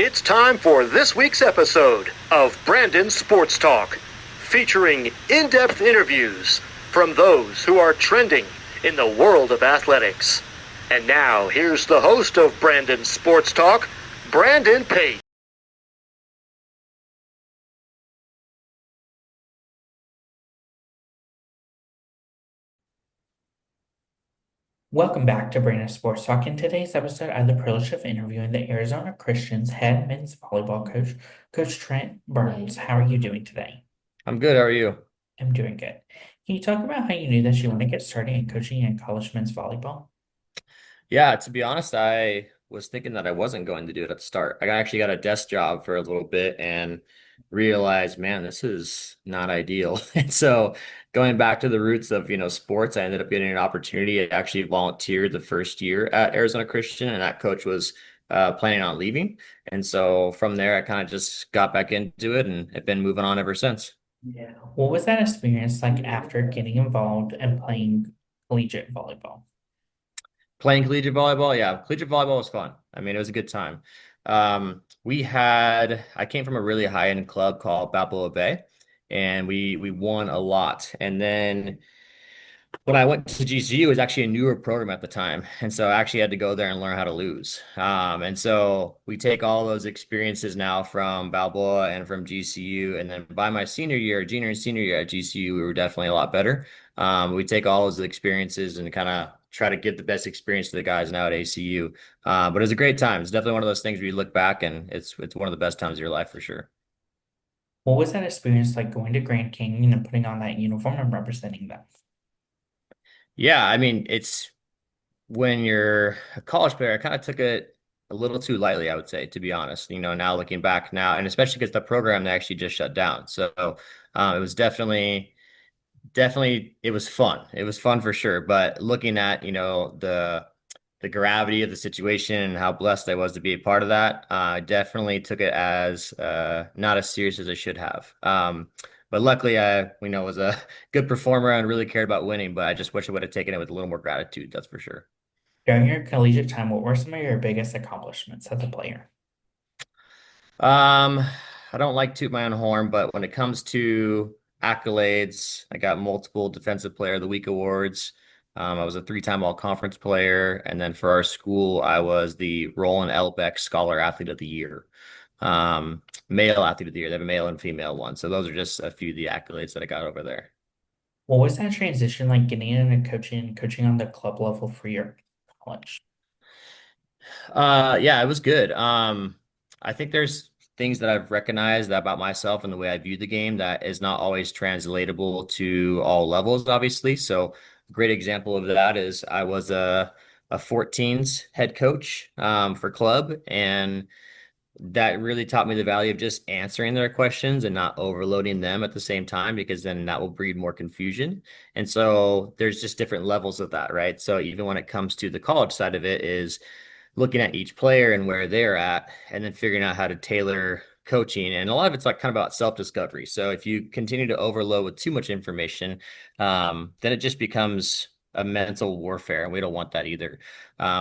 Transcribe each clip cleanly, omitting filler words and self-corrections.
It's time for this week's episode of Brandon Sports Talk, featuring in-depth interviews from those who are trending in the world of athletics. And now, here's the host of Brandon Sports Talk, Brandon Pate. Welcome back to Brandon Sports Talk. In today's episode, I had the privilege of interviewing the Arizona Christians head men's volleyball coach, Coach Trent Bruns. How are you doing today? I'm good. How are you? I'm doing good. Can you talk about how you knew that you want to get started in coaching in college men's volleyball? Yeah, to be honest, I was thinking that I wasn't going to do it at the start. I actually got a desk job for a little bit and realized, man, this is not ideal. And so going back to the roots of, sports, I ended up getting an opportunity to actually volunteer the first year at Arizona Christian, and that coach was planning on leaving. And so from there, I kind of just got back into it and have been moving on ever since. Yeah. What was that experience like after getting involved and playing collegiate volleyball? Playing collegiate volleyball, yeah, collegiate volleyball was fun. I mean, it was a good time. I came from a really high-end club called Balboa Bay, and we won a lot. And then when I went to GCU, it was actually a newer program at the time, and so I actually had to go there and learn how to lose. And so we take all those experiences now from Balboa and from GCU, and then by my senior year, junior and senior year at GCU, we were definitely a lot better. We take all those experiences and kind of try to give the best experience to the guys now at ACU. But it was a great time. It's definitely one of those things where you look back and it's one of the best times of your life for sure. What was that experience like going to Grand Canyon and putting on that uniform and representing them? Yeah, I mean, it's when you're a college player, I kind of took it a little too lightly, I would say, to be honest. Now looking back now, and especially because the program they actually just shut down. So it was definitely it was fun. It was fun for sure. But looking at, the gravity of the situation and how blessed I was to be a part of that, I definitely took it as not as serious as I should have. But luckily, was a good performer and really cared about winning. But I just wish I would have taken it with a little more gratitude. That's for sure. During your collegiate time, what were some of your biggest accomplishments as a player? Um, I don't like toot my own horn, but when it comes to accolades, I got multiple Defensive Player of the Week awards. I was a three-time All-Conference player, and then for our school, I was the Roland Elbeck Scholar Athlete of the Year. Male Athlete of the Year. They have a male and female one, so those are just a few of the accolades that I got over there. What was that transition like getting into coaching on the club level for your college? Yeah, it was good. I think there's things that I've recognized about myself and the way I view the game that is not always translatable to all levels, obviously. So, a great example of that is I was a 14s head coach for club, and that really taught me the value of just answering their questions and not overloading them at the same time, because then that will breed more confusion. And so there's just different levels of that, right? So even when it comes to the college side of it is looking at each player and where they're at, and then figuring out how to tailor coaching. And a lot of it's like kind of about self-discovery. So if you continue to overload with too much information, then it just becomes a mental warfare, and we don't want that either.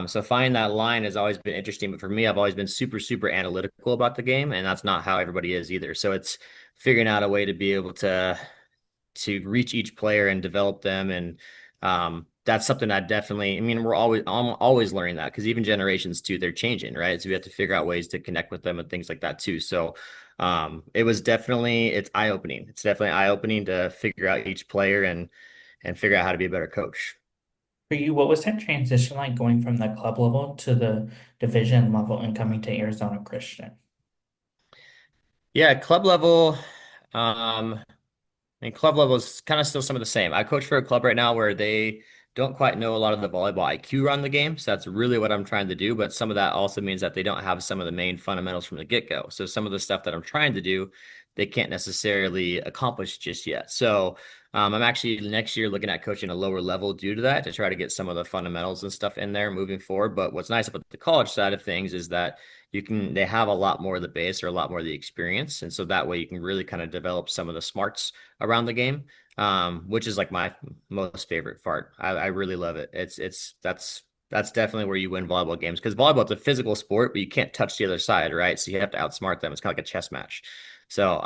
So finding that line has always been interesting. But for me, I've always been super, super analytical about the game, and that's not how everybody is either. So it's figuring out a way to be able to reach each player and develop them. And that's something that definitely, I mean, I'm always learning that, because even generations too, they're changing, right? So we have to figure out ways to connect with them and things like that too. So it's eye-opening. It's definitely eye-opening to figure out each player and figure out how to be a better coach. For you, what was that transition like going from the club level to the division level and coming to Arizona Christian? Yeah, club level. Um, And club level is kind of still some of the same. I coach for a club right now where they don't quite know a lot of the volleyball IQ around the game. So that's really what I'm trying to do. But some of that also means that they don't have some of the main fundamentals from the get-go. So some of the stuff that I'm trying to do, they can't necessarily accomplish just yet. So I'm actually next year looking at coaching a lower level due to that, to try to get some of the fundamentals and stuff in there moving forward. But what's nice about the college side of things is that they have a lot more of the base, or a lot more of the experience. And so that way you can really kind of develop some of the smarts around the game, which is like my most favorite part. I really love it. That's That's definitely where you win volleyball games because volleyball is a physical sport, but you can't touch the other side, right? So you have to outsmart them. It's kind of like a chess match. So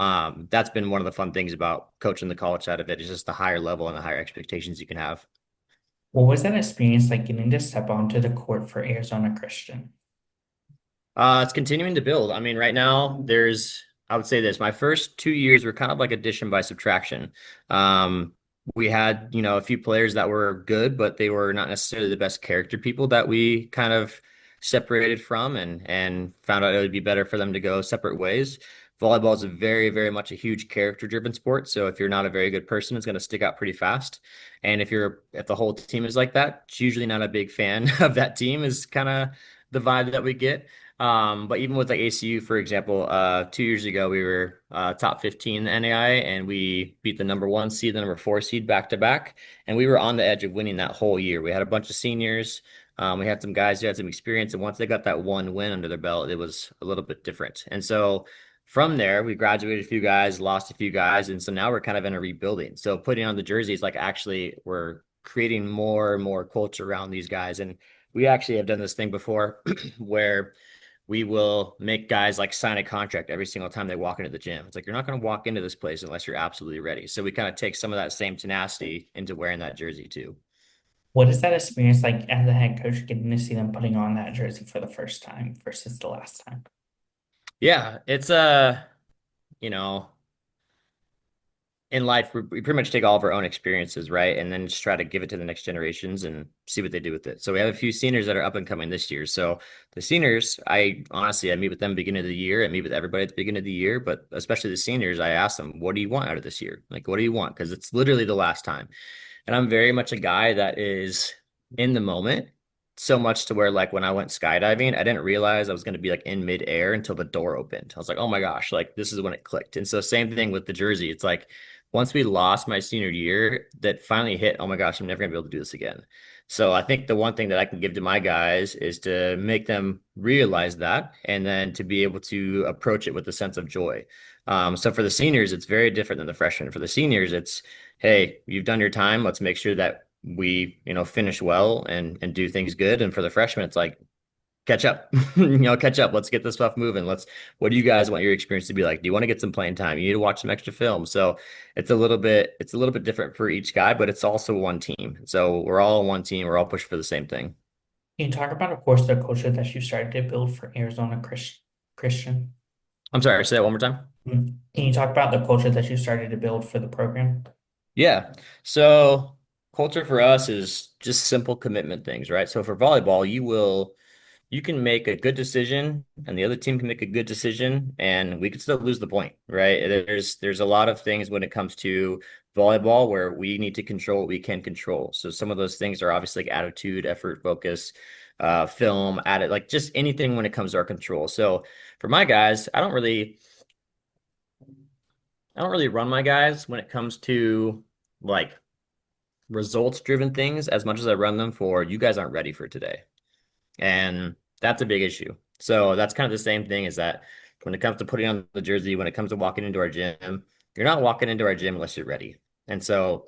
that's been one of the fun things about coaching the college side of it is just the higher level and the higher expectations you can have. What was that experience like getting to step onto the court for Arizona Christian? It's continuing to build. I mean, right now I would say this, my first 2 years were kind of like addition by subtraction. Um, we had, a few players that were good, but they were not necessarily the best character people that we kind of separated from and found out it would be better for them to go separate ways. Volleyball is a very, very much a huge character driven sport. So if you're not a very good person, it's going to stick out pretty fast. And if the whole team is like that, it's usually not a big fan of that team is kind of the vibe that we get. But even with like ACU, for example, 2 years ago we were top 15 in the NAI and we beat the number one seed, the number four seed back to back, and we were on the edge of winning that whole year. We had a bunch of seniors. We had some guys who had some experience, and once they got that one win under their belt, it was a little bit different. And so from there, we graduated a few guys, lost a few guys, and so now we're kind of in a rebuilding. So putting on the jerseys, like actually, we're creating more and more culture around these guys, and we actually have done this thing before where we will make guys like sign a contract every single time they walk into the gym. It's like you're not going to walk into this place unless you're absolutely ready. So we kind of take some of that same tenacity into wearing that jersey too. What is that experience like as a head coach getting to see them putting on that jersey for the first time versus the last time? Yeah, it's you know, in life we pretty much take all of our own experiences, right? And then just try to give it to the next generations and see what they do with it. So we have a few seniors that are up and coming this year. So the seniors, I meet with them beginning of the year. I meet with everybody at the beginning of the year, but especially the seniors, I ask them, what do you want out of this year? Like, what do you want? Because it's literally the last time. And I'm very much a guy that is in the moment, so much to where like when I went skydiving, I didn't realize I was going to be like in midair until the door opened. I was like, oh my gosh, like this is when it clicked. And so same thing with the jersey. It's like once we lost my senior year, that finally hit, oh my gosh, I'm never gonna be able to do this again. So I think the one thing that I can give to my guys is to make them realize that and then to be able to approach it with a sense of joy. So for the seniors, it's very different than the freshmen. For the seniors, it's hey, you've done your time. Let's make sure that we, finish well and do things good. And for the freshmen, it's like catch up, catch up. Let's get this stuff moving. What do you guys want your experience to be like? Do you want to get some playing time? You need to watch some extra film. So it's a little bit different for each guy, but it's also one team. So we're all one team. We're all pushing for the same thing. Can you talk about, of course, the culture that you started to build for Arizona Christian? I'm sorry, say that one more time. Can you talk about the culture that you started to build for the program? Yeah. So culture for us is just simple commitment things, right? So for volleyball, you can make a good decision and the other team can make a good decision and we could still lose the point, right? There's a lot of things when it comes to volleyball where we need to control what we can control. So some of those things are obviously like attitude, effort, focus, film, added like just anything when it comes to our control. So for my guys, I don't really run my guys when it comes to like results driven things as much as I run them for you guys aren't ready for today. And that's a big issue. So that's kind of the same thing is that when it comes to putting on the jersey, when it comes to walking into our gym, you're not walking into our gym unless you're ready. And so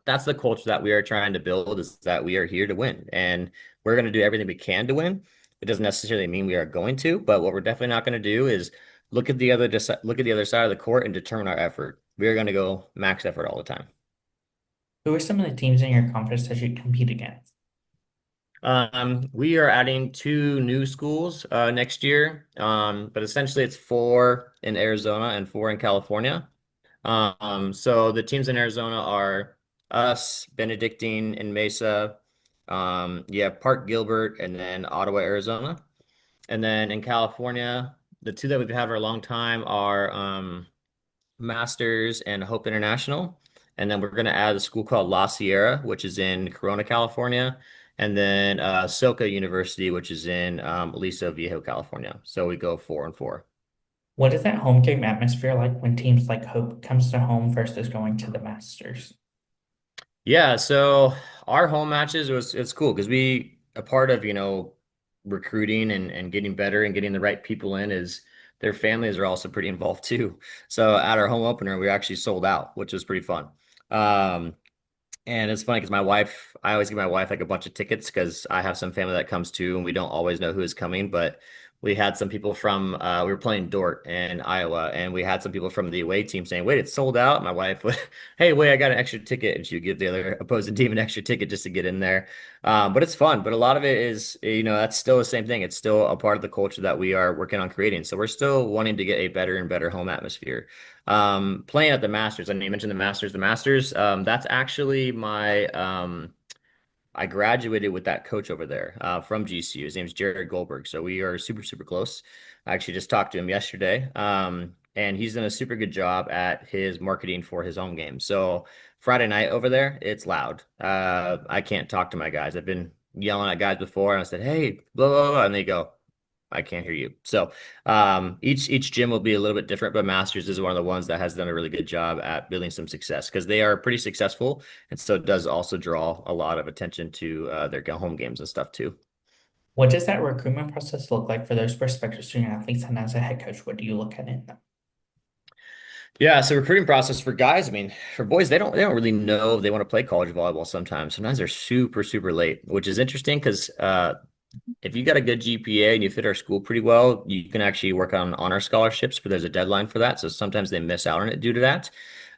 that's the culture that we are trying to build is that we are here to win and we're going to do everything we can to win. It doesn't necessarily mean we are going to, but what we're definitely not going to do is look at the other side of the court and determine our effort. We are going to go max effort all the time. Who are some of the teams in your conference that you compete against? We are adding two new schools next year, but essentially it's four in Arizona and four in California. So the teams in Arizona are us, Benedictine, and Mesa. You have Park Gilbert and then Ottawa, Arizona. And then in California, the two that we've had for a long time are Masters and Hope International. And then we're going to add a school called La Sierra, which is in Corona, California. And then Soka University, which is in Aliso Viejo, California. So we go 4-4. What is that home game atmosphere like when teams like Hope comes to home versus going to the Masters? Yeah, so our home matches it's cool because we a part of, recruiting and getting better and getting the right people in is their families are also pretty involved too. So at our home opener, we actually sold out, which was pretty fun. Um, And it's funny because I always give my wife like a bunch of tickets because I have some family that comes too, and we don't always know who is coming. But we had some people from, we were playing Dort in Iowa, and we had some people from the away team saying, "Wait, it's sold out." My wife would, "Hey, wait, I got an extra ticket," and she would give the other opposing team an extra ticket just to get in there. But it's fun. But a lot of it is, that's still the same thing. It's still a part of the culture that we are working on creating. So we're still wanting to get a better and better home atmosphere. Playing at the Masters, I know you mentioned the Masters. The Masters, that's actually I graduated with that coach over there from GCU. His name's Jared Goldberg. So we are super, super close. I actually just talked to him yesterday. And he's done a super good job at his marketing for his home game. So Friday night over there, it's loud. I can't talk to my guys. I've been yelling at guys before, and I said, "Hey, blah, blah, blah," and they go, "I can't hear you." So each gym will be a little bit different, but Masters is one of the ones that has done a really good job at building some success because they are pretty successful, and so it does also draw a lot of attention to their home games and stuff too. What does that recruitment process look like for those prospective student athletes? And as a head coach, what do you look at in them? Yeah, so recruiting process for guys, I mean, for boys, they don't really know if they want to play college volleyball sometimes. Sometimes they're super, super late, which is interesting because if you got a good GPA and you fit our school pretty well, you can actually work on honor scholarships, but there's a deadline for that. So sometimes they miss out on it due to that.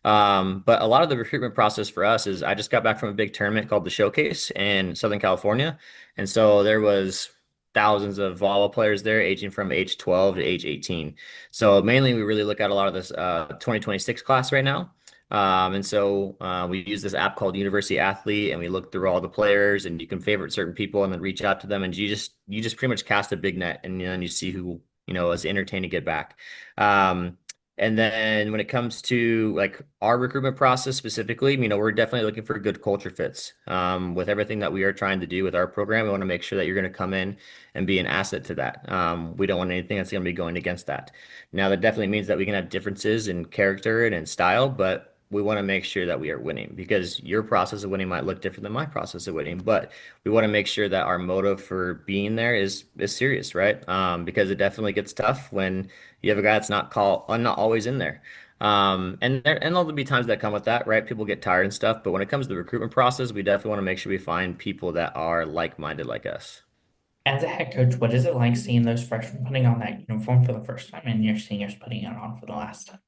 But a lot of the recruitment process for us is I just got back from a big tournament called the Showcase in Southern California. And so there was thousands of volleyball players there aging from age 12 to age 18. So mainly we really look at a lot of this 2026 class right now. We use this app called University Athlete, and we look through all the players, and you can favorite certain people, and then reach out to them, and you just pretty much cast a big net, and then you see who is entertained to get back. Um, and then when it comes to like our recruitment process specifically, we're definitely looking for good culture fits. With everything that we are trying to do with our program, we want to make sure that you're going to come in and be an asset to that. We don't want anything that's going to be going against that. Now, that definitely means that we can have differences in character and in style, but we want to make sure that we are winning because your process of winning might look different than my process of winning. But we want to make sure that our motive for being there is serious, right? Because it definitely gets tough when you have a guy that's not always in there. And there'll be times that come with that, right? People get tired and stuff. But when it comes to the recruitment process, we definitely want to make sure we find people that are like-minded like us. As a head coach, what is it like seeing those freshmen putting on that uniform for the first time and your seniors putting it on for the last time?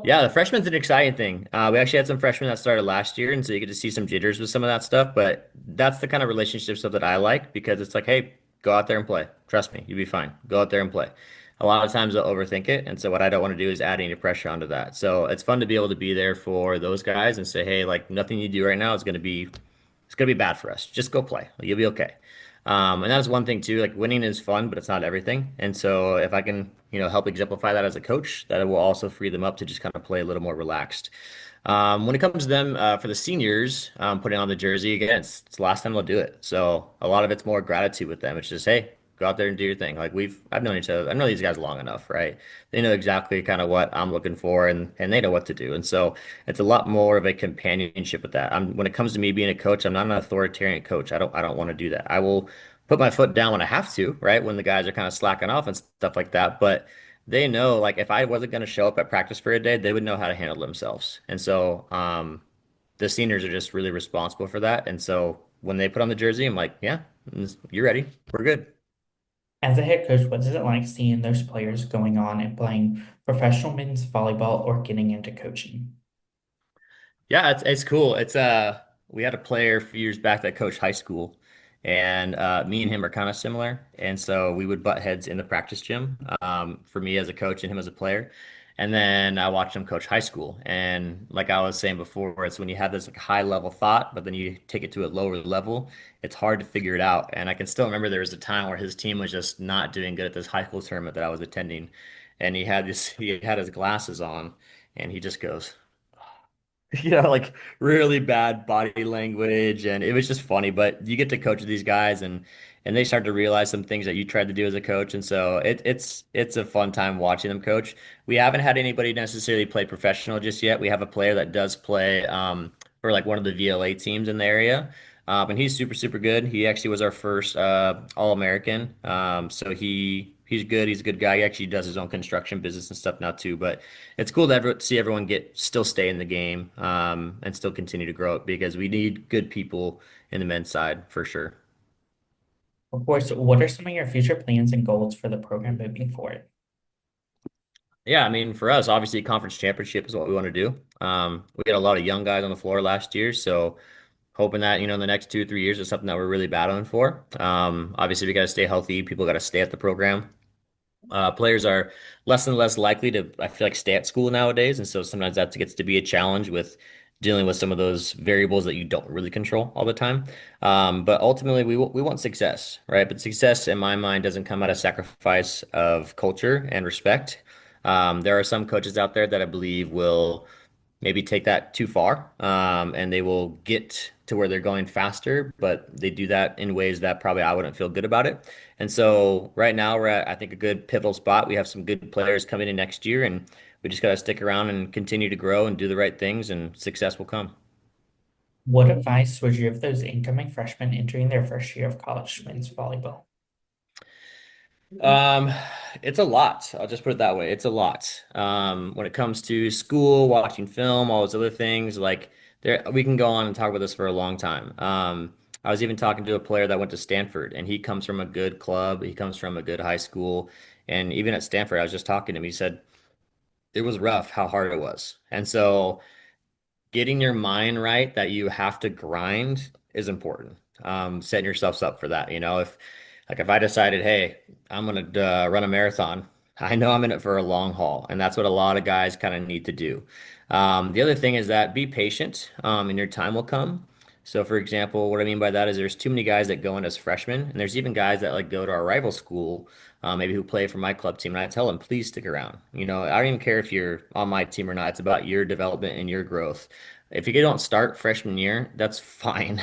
Yeah, the freshman's an exciting thing. We actually had some freshmen that started last year, and so you get to see some jitters with some of that stuff. But that's the kind of relationship stuff that I like because it's like, hey, go out there and play. Trust me, you'll be fine. Go out there and play. A lot of times they'll overthink it, and so what I don't want to do is add any pressure onto that. So it's fun to be able to be there for those guys and say, hey, like nothing you do right now is it's gonna be bad for us. Just go play. You'll be okay. And that is one thing too. Like winning is fun, but it's not everything. And so if I can, help exemplify that as a coach, that will also free them up to just kind of play a little more relaxed. When it comes to them for the seniors, putting on the jersey again, it's the last time they'll do it. So a lot of it's more gratitude with them. It's just, hey, go out there and do your thing. Like I've known each other. I've known these guys long enough, right? They know exactly kind of what I'm looking for, and they know what to do. And so it's a lot more of a companionship with that. When it comes to me being a coach, I'm not an authoritarian coach. I don't want to do that. I will put my foot down when I have to, right? When the guys are kind of slacking off and stuff like that. But they know, like, if I wasn't going to show up at practice for a day, they would know how to handle themselves. And so, the seniors are just really responsible for that. And so when they put on the jersey, I'm like, yeah, you're ready. We're good. As a head coach, what is it like seeing those players going on and playing professional men's volleyball or getting into coaching? Yeah, it's cool. We had a player a few years back that coached high school, and me and him are kind of similar, and so we would butt heads in the practice gym. For me as a coach and him as a player, and then I watched him coach high school. And like I was saying before, it's when you have this like high level thought, but then you take it to a lower level, it's hard to figure it out. And I can still remember there was a time where his team was just not doing good at this high school tournament that I was attending, and he had his glasses on, and he just goes. Like really bad body language, and it was just funny. But you get to coach with these guys, and they start to realize some things that you tried to do as a coach, and so it's a fun time watching them coach. We haven't had anybody necessarily play professional just yet. We have a player that does play for like one of the VLA teams in the area. And he's super, super good. He actually was our first All-American. So he's good. He's a good guy. He actually does his own construction business and stuff now too. But it's cool to see everyone still stay in the game and still continue to grow it because we need good people in the men's side for sure. Of course, what are some of your future plans and goals for the program moving forward? Yeah, I mean, for us, obviously, conference championship is what we want to do. We had a lot of young guys on the floor last year, so hoping that, in the next 2, 3 years is something that we're really battling for. Obviously, we got to stay healthy. People got to stay at the program. Players are less and less likely to, I feel like, stay at school nowadays, and so sometimes that gets to be a challenge with dealing with some of those variables that you don't really control all the time. But ultimately, we want success, right? But success, in my mind, doesn't come at a sacrifice of culture and respect. There are some coaches out there that I believe will maybe take that too far, and they will get to where they're going faster, but they do that in ways that probably I wouldn't feel good about it. And so right now we're at, I think, a good pivotal spot. We have some good players coming in next year, and we just got to stick around and continue to grow and do the right things, and success will come. What advice would you give those incoming freshmen entering their first year of college men's volleyball? Um, it's a lot. I'll just put it that way. It's a lot. When it comes to school, watching film, all those other things, like there, we can go on and talk about this for a long time. I was even talking to a player that went to Stanford, and he comes from a good club. He comes from a good high school, and even at Stanford, I was just talking to him. He said it was rough how hard it was, and so getting your mind right that you have to grind is important. Setting yourselves up for that. If I decided, hey, I'm gonna run a marathon, I know I'm in it for a long haul, and that's what a lot of guys kind of need to do. The other thing is that be patient, and your time will come. So, for example, what I mean by that is there's too many guys that go in as freshmen, and there's even guys that like go to our rival school, maybe who play for my club team, and I tell them, please stick around. I don't even care if you're on my team or not. It's about your development and your growth. If you don't start freshman year, that's fine.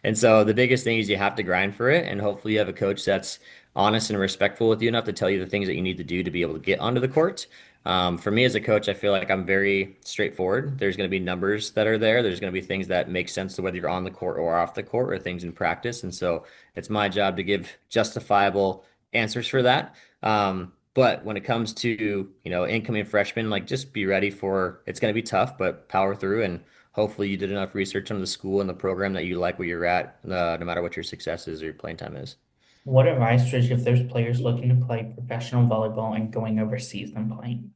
And so the biggest thing is you have to grind for it, and hopefully you have a coach that's honest and respectful with you enough to tell you the things that you need to do to be able to get onto the court. For me as a coach, I feel like I'm very straightforward. There's going to be numbers that are there. There's going to be things that make sense to whether you're on the court or off the court or things in practice. And so it's my job to give justifiable answers for that. But when it comes to, incoming freshmen, like just be ready for it's going to be tough, but power through and hopefully you did enough research on the school and the program that you like where you're at, no matter what your success is or your playing time is. What advice would you give those players looking to play professional volleyball and going overseas and playing?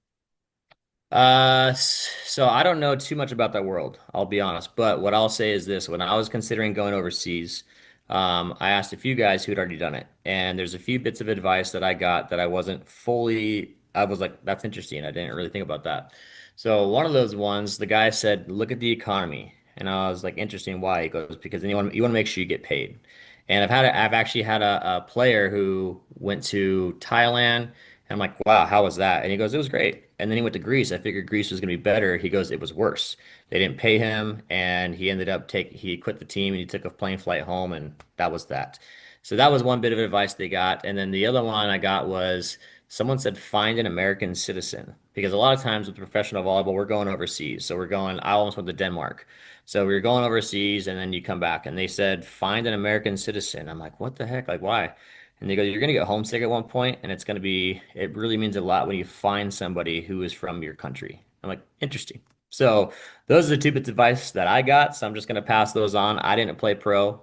So I don't know too much about that world, I'll be honest. But what I'll say is this: when I was considering going overseas, I asked a few guys who'd already done it, and there's a few bits of advice that I got that I wasn't fully. I was like, "That's interesting." I didn't really think about that. So one of those ones, the guy said, "Look at the economy," and I was like, "Interesting. Why?" He goes, "Because then you want to make sure you get paid." And I've actually had a player who went to Thailand. And I'm like, wow, how was that? And he goes, it was great. And then he went to Greece. I figured Greece was going to be better. He goes, it was worse. They didn't pay him, and he ended up he quit the team and he took a plane flight home, and that was that. So that was one bit of advice they got. And then the other one I got was someone said, find an American citizen. Because a lot of times with professional volleyball, we're going overseas. So I almost went to Denmark. So we were going overseas and then you come back and they said, find an American citizen. I'm like, what the heck? Like, why? And they go, you're going to get homesick at one point, and it really means a lot when you find somebody who is from your country. I'm like, interesting. So those are the two bits of advice that I got. So I'm just going to pass those on. I didn't play pro.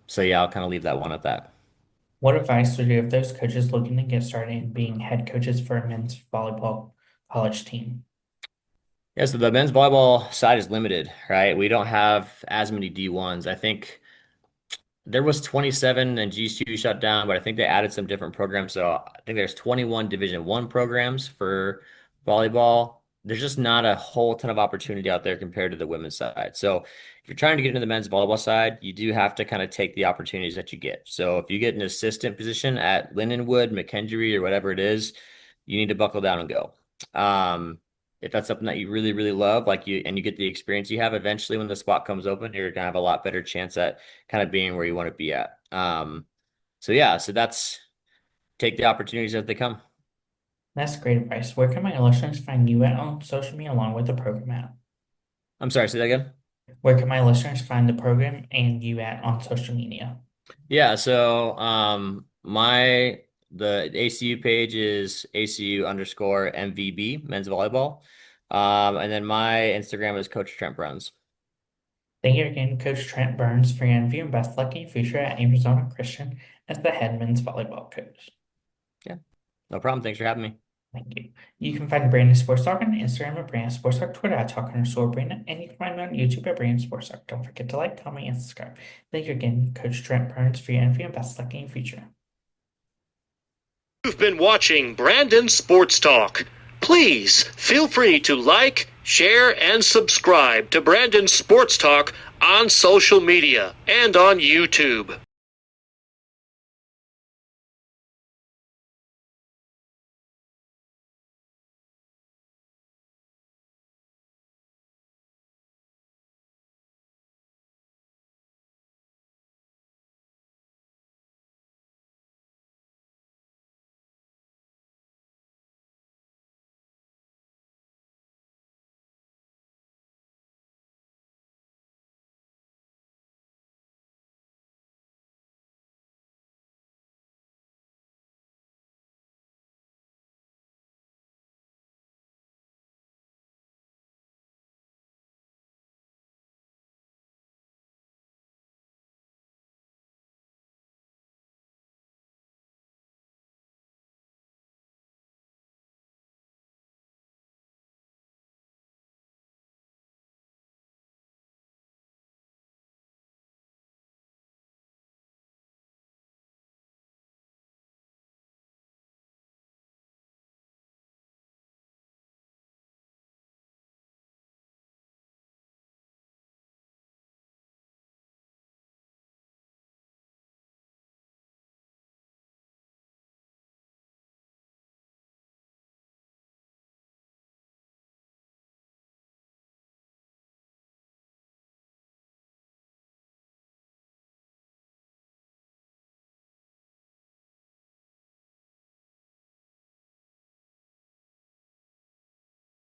So yeah, I'll kind of leave that one at that. What advice would you give those coaches looking to get started in being head coaches for a men's volleyball college team? Yeah, so the men's volleyball side is limited, right? We don't have as many D1s. I think there was 27 and GCU shut down, but I think they added some different programs. So I think there's 21 Division One programs for volleyball. There's just not a whole ton of opportunity out there compared to the women's side. So if you're trying to get into the men's volleyball side, you do have to kind of take the opportunities that you get. So if you get an assistant position at Lindenwood, McKendree, or whatever it is, you need to buckle down and go. If that's something that you really, really love, and you get the experience you have, eventually when the spot comes open, you're gonna have a lot better chance at kind of being where you want to be at. So yeah, so that's take the opportunities as they come. That's great advice. Where can my listeners find you at on social media along with the program at? I'm sorry, say that again. Where can my listeners find the program and you at on social media? Yeah, so the ACU page is ACU_MVB men's volleyball. And then my Instagram is Coach Trent Bruns. Thank you again, Coach Trent Burns, for your interview and best luck in your future at Arizona Christian as the head men's volleyball coach. Yeah, no problem. Thanks for having me. Thank you. You can find Brandon Sports Talk on Instagram at Brandon Sports Talk, Twitter at Talk_Brandon, and you can find me on YouTube at Brandon Sports Talk. Don't forget to like, comment, and subscribe. Thank you again, Coach Trent Burns, for your interview and best luck in your future. You've been watching Brandon Sports Talk. Please feel free to like, share, and subscribe to Brandon Sports Talk on social media and on YouTube.